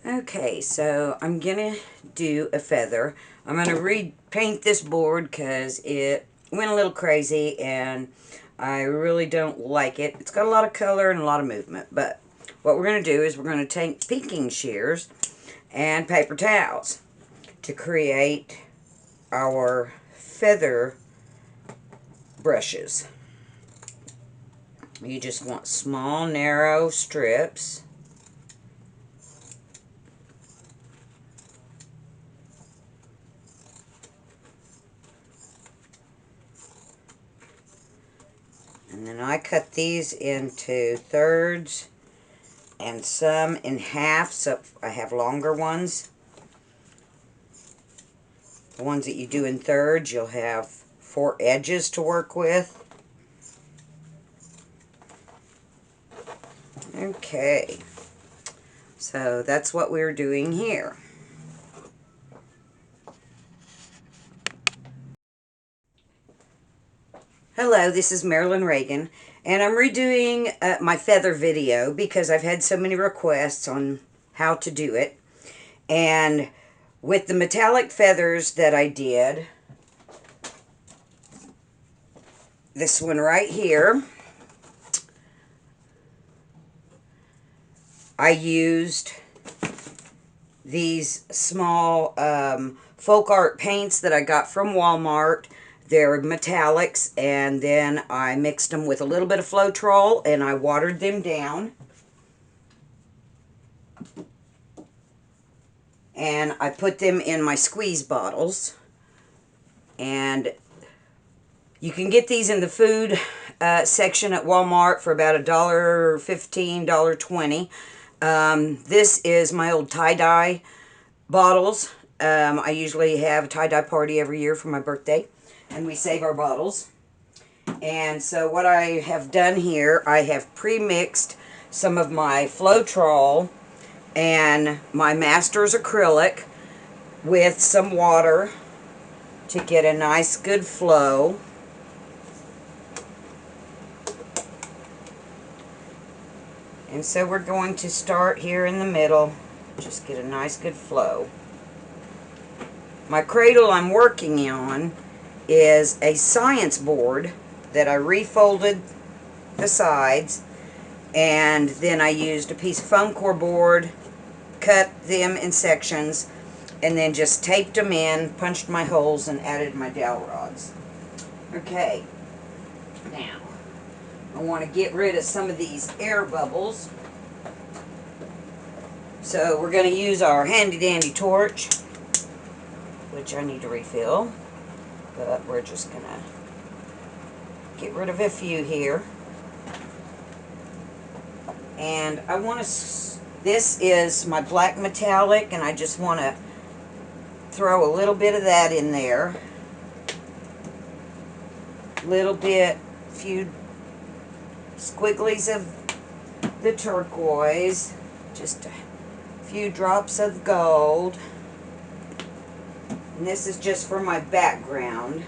Okay, so I'm gonna do a feather. I'm gonna repaint this board because it went a little crazy and I really don't like it. It's got a lot of color and a lot of movement, but what we're gonna do is we're gonna take picking shears and paper towels to create our feather brushes. You just want small, narrow strips. And then I cut these into thirds and some in half, so I have longer ones. The ones that you do in thirds, you'll have 4 edges to work with. Okay, so that's what we're doing here. Hello, this is Marilyn Reagan, and I'm redoing my feather video because I've had so many requests on how to do it. And with the metallic feathers that I did, this one right here, I used these small folk art paints that I got from Walmart. They're metallics, and then I mixed them with a little bit of Floetrol and I watered them down. And I put them in my squeeze bottles. And you can get these in the food section at Walmart for about $1.15, $1.20. This is my old tie-dye bottles. I usually have a tie-dye party every year for my birthday, and we save our bottles. And so what I have done here, I have pre-mixed some of my Floetrol and my Master's acrylic with some water to get a nice good flow. And so we're going to start here in the middle, just get a nice good flow. My cradle I'm working on is a science board that I refolded the sides, and then I used a piece of foam core board, cut them in sections, and then just taped them in, punched my holes, and added my dowel rods. Okay, now I want to get rid of some of these air bubbles. So we're going to use our handy dandy torch, which I need to refill, but we're just going to get rid of a few here. And I want to, this is my black metallic, and I just want to throw a little bit of that in there. Little bit, few squigglies of the turquoise, just a few drops of gold. And this is just for my background.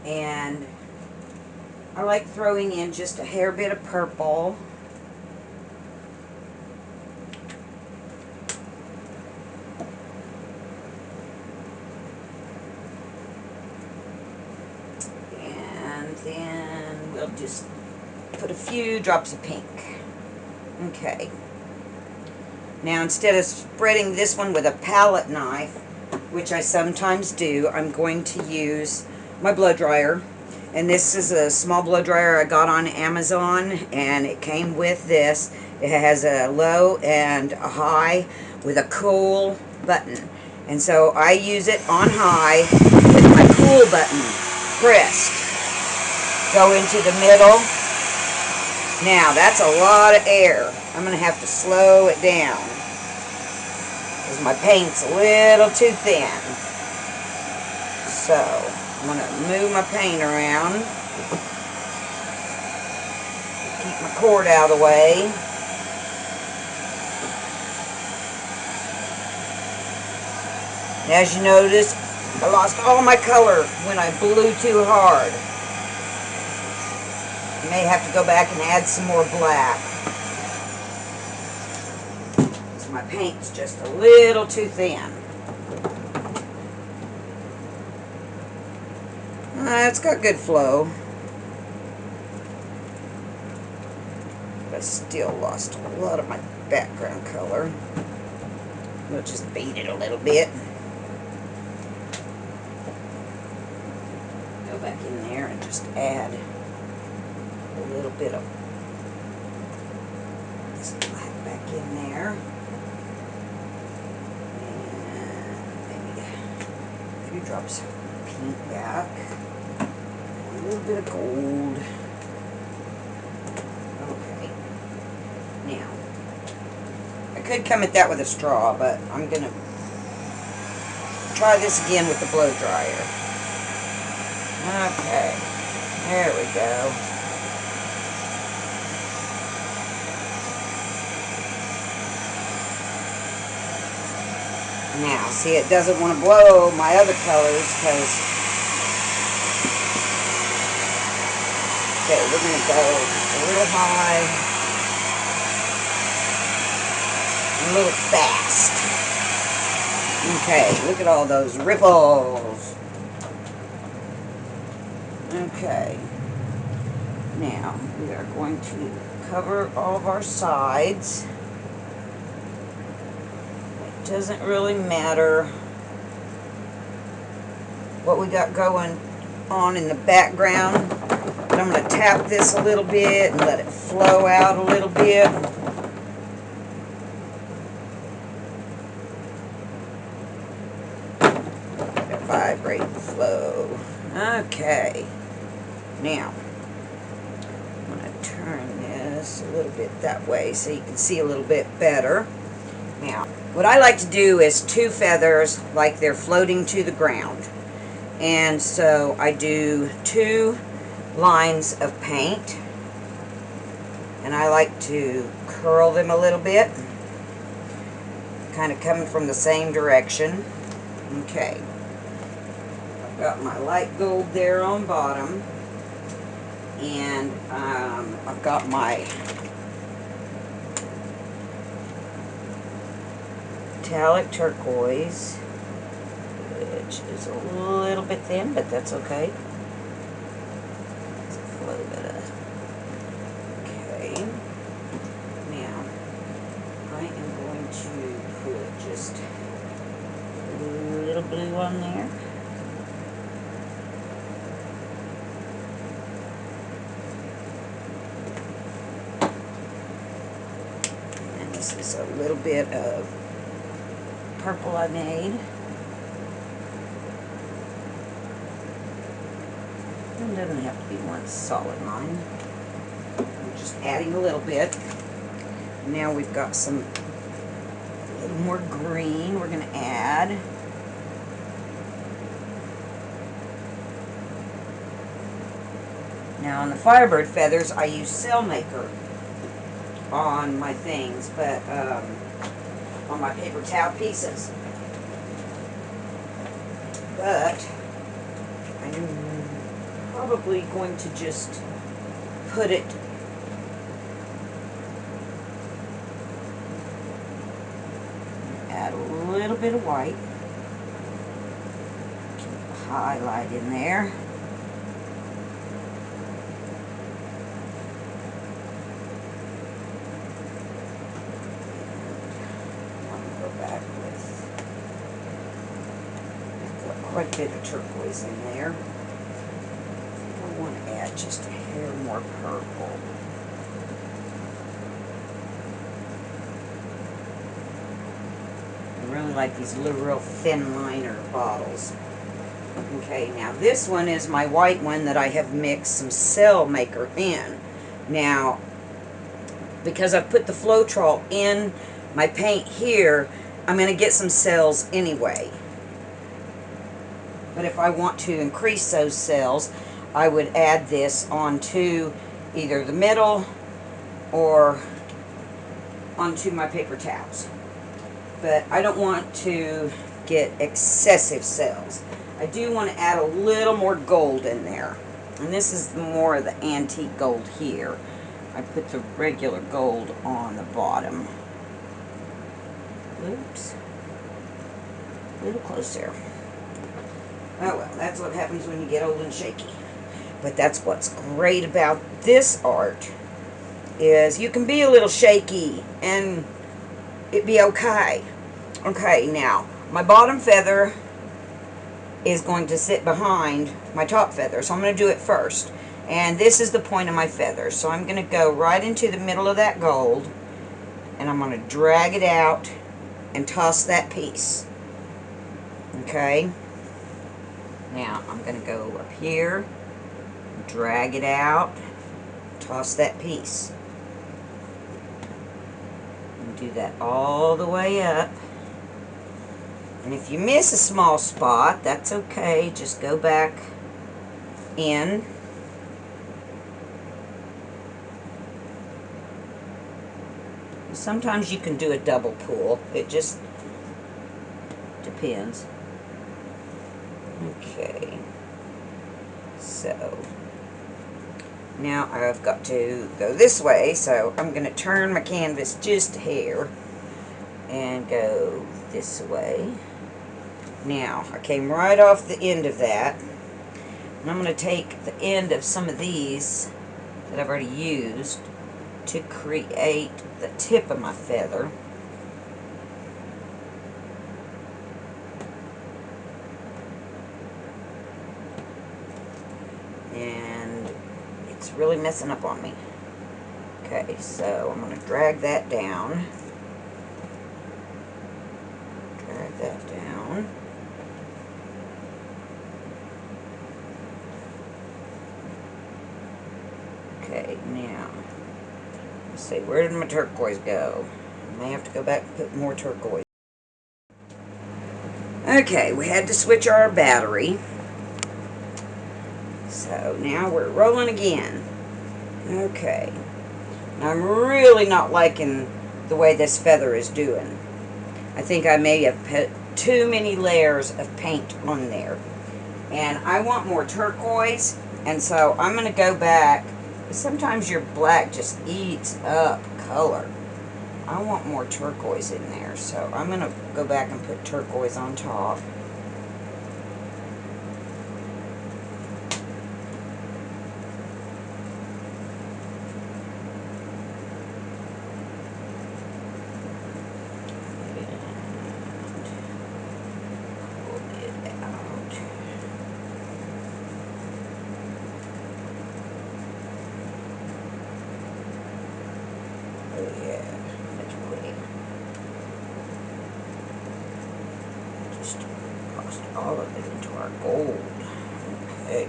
And I like throwing in just a hair bit of purple. And then we'll just put a few drops of pink. Okay. Now instead of spreading this one with a palette knife, which I sometimes do, I'm going to use my blow dryer. And this is a small blow dryer I got on Amazon, and it came with this. It has a low and a high with a cool button. And so I use it on high with my cool button pressed. Go into the middle. Now that's a lot of air. I'm going to have to slow it down because my paint's a little too thin. So I'm going to move my paint around, keep my cord out of the way. And as you notice, I lost all my color when I blew too hard. I may have to go back and add some more black. My paint's just a little too thin. It's got good flow. But I still lost a lot of my background color. We'll just beat it a little bit. Go back in there and just add a little bit of this black back in there. And maybe a few drops of pink back. A little bit of gold. Okay. Now, I could come at that with a straw, but I'm going to try this again with the blow dryer. Okay. There we go. Now, see, it doesn't want to blow my other colors because, okay, we're going to go a little high, a little fast. Okay, look at all those ripples. Okay, now we are going to cover all of our sides. It doesn't really matter what we got going on in the background, but I'm going to tap this a little bit and let it flow out a little bit. Let it vibrate and flow. Okay. Now, I'm going to turn this a little bit that way so you can see a little bit better. Now, what I like to do is 2 feathers like they're floating to the ground. And so I do 2 lines of paint. And I like to curl them a little bit, kind of coming from the same direction. Okay. I've got my light gold there on bottom. And I've got my metallic turquoise, which is a little bit thin, but that's okay. It's a little bit of, okay. Now, I am going to put just a little blue on there. This is a little bit of purple I made. It doesn't have to be one solid line. I'm just adding a little bit. Now we've got some a little more green we're going to add. Now on the Firebird feathers I use Sailmaker on my things, but on my paper towel pieces. But I'm probably going to just put it add a little bit of white. Keep a highlight in there. Quite a bit of turquoise in there. I want to add just a hair more purple. I really like these little real thin liner bottles. Okay, now this one is my white one that I have mixed some Sailmaker in. Now, because I've put the Floetrol in my paint here, I'm going to get some cells anyway. But if I want to increase those cells, I would add this onto either the middle or onto my paper towels. But I don't want to get excessive cells. I do want to add a little more gold in there. And this is more of the antique gold here. I put the regular gold on the bottom. Oops. A little close there. Oh well, that's what happens when you get old and shaky. But that's what's great about this art, is you can be a little shaky and it be okay. Okay, now, my bottom feather is going to sit behind my top feather, so I'm going to do it first. And this is the point of my feather, so I'm going to go right into the middle of that gold, and I'm going to drag it out and toss that piece. Okay? Now, I'm going to go up here, drag it out, toss that piece. And do that all the way up. And if you miss a small spot, that's okay. Just go back in. Sometimes you can do a double pull. It just depends. Okay. So now I've got to go this way, so I'm going to turn my canvas just a hair and go this way. Now, I came right off the end of that, and I'm going to take the end of some of these that I've already used to create the tip of my feather. And it's really messing up on me. Okay, so I'm going to drag that down. Drag that down. Okay, now, let's see, where did my turquoise go? I may have to go back and put more turquoise. Okay, we had to switch our battery. So now we're rolling again. Okay. Now I'm really not liking the way this feather is doing. I think I may have put too many layers of paint on there. And I want more turquoise, and so I'm going to go back. Sometimes your black just eats up color. I want more turquoise in there, so I'm going to go back and put turquoise on top. Tossed all of it into our gold. Okay.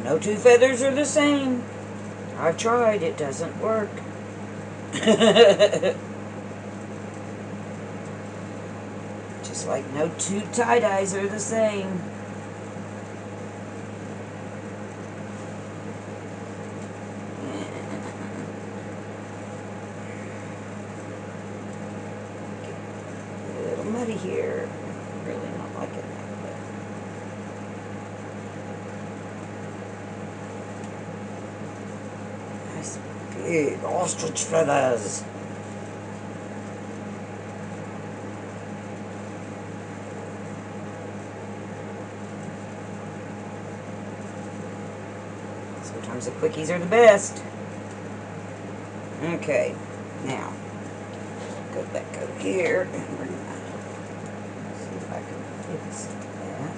No two feathers are the same. I've tried, it doesn't work. Just like no two tie-dyes are the same. A little muddy here. Really not liking that, but nice big ostrich feathers. Sometimes the quickies are the best. Okay, now go back over here and we're gonna see if I can fix that.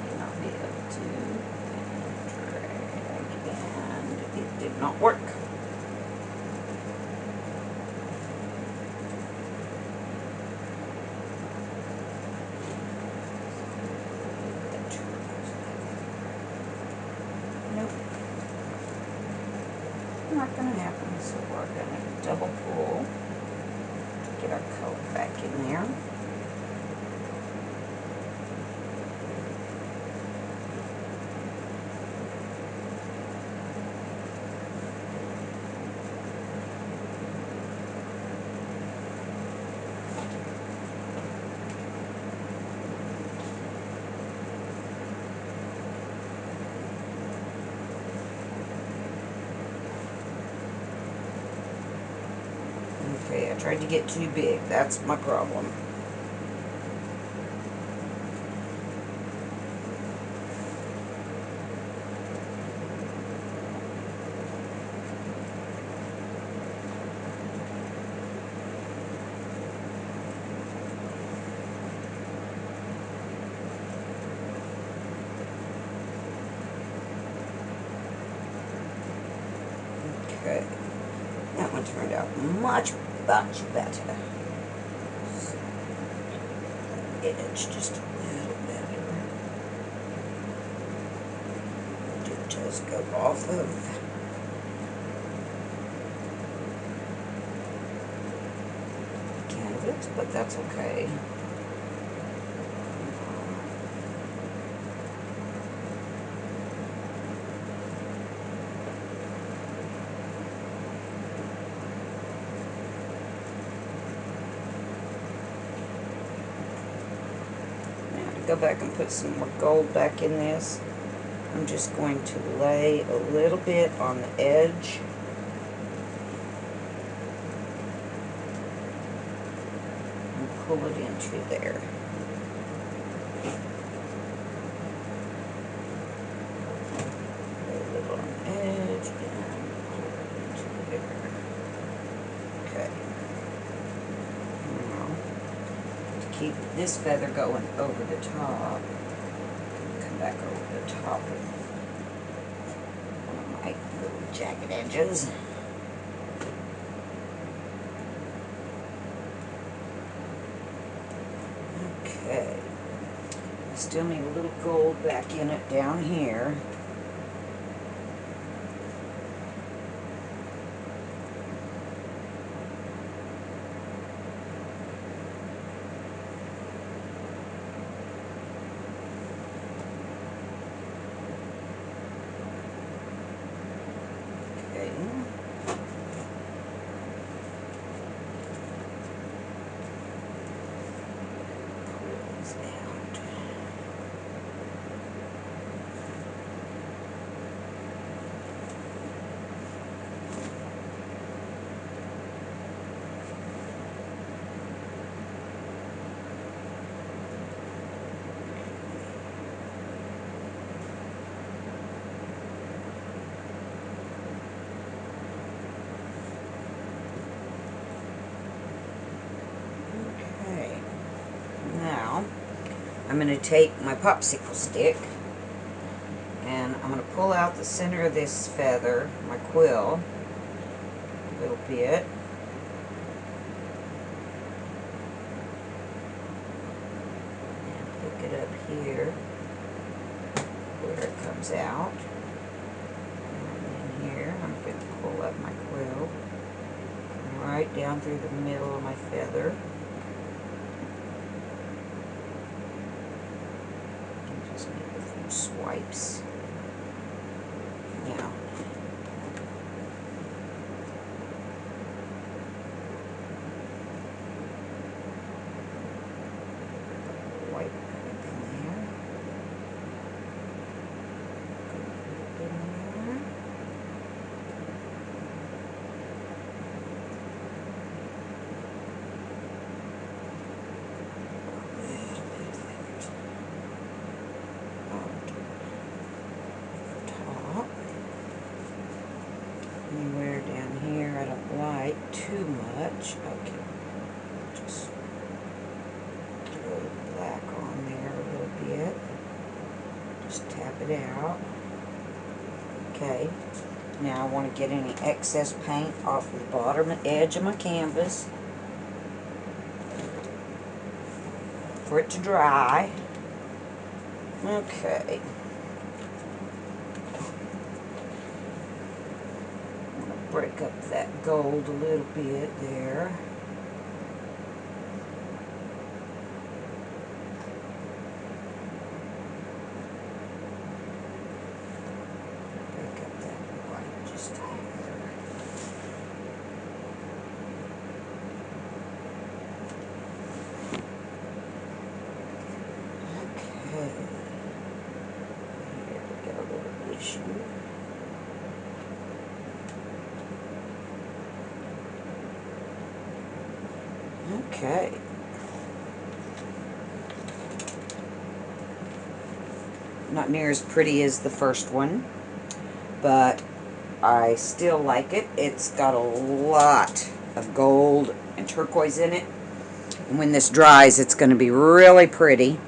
May not be able to. Drag, and it did not work. Nope. Not going to happen, so we're going to double pull to get our color back in there. Okay, I tried to get too big. That's my problem. Okay, that one turned out much better. So, edge just a little better. It does go off of canvas, but that's okay. Go back and put some more gold back in this. I'm just going to lay a little bit on the edge. And pull it into there. Lay a little on the edge and pull it into there. Okay. Now, to keep this feather going over the top, come back over the top of one of my little jagged edges. Okay. Still need a little gold back in it down here. Now, I'm going to take my popsicle stick and I'm going to pull out the center of this feather, my quill, a little bit. And hook it up here where it comes out. And in here, I'm going to pull up my quill right down through the middle of my feather. Swipes. Now, wipe in there. Put it in there. Anywhere down here I don't like too much. Okay, just throw the black on there a little bit. Just tap it out. Okay, now I want to get any excess paint off of the bottom edge of my canvas for it to dry. Okay. Break up that gold a little bit there. Break up that white just here. Okay. Here we got a little issue. Okay. Not near as pretty as the first one, but I still like it. It's got a lot of gold and turquoise in it. And when this dries, it's going to be really pretty.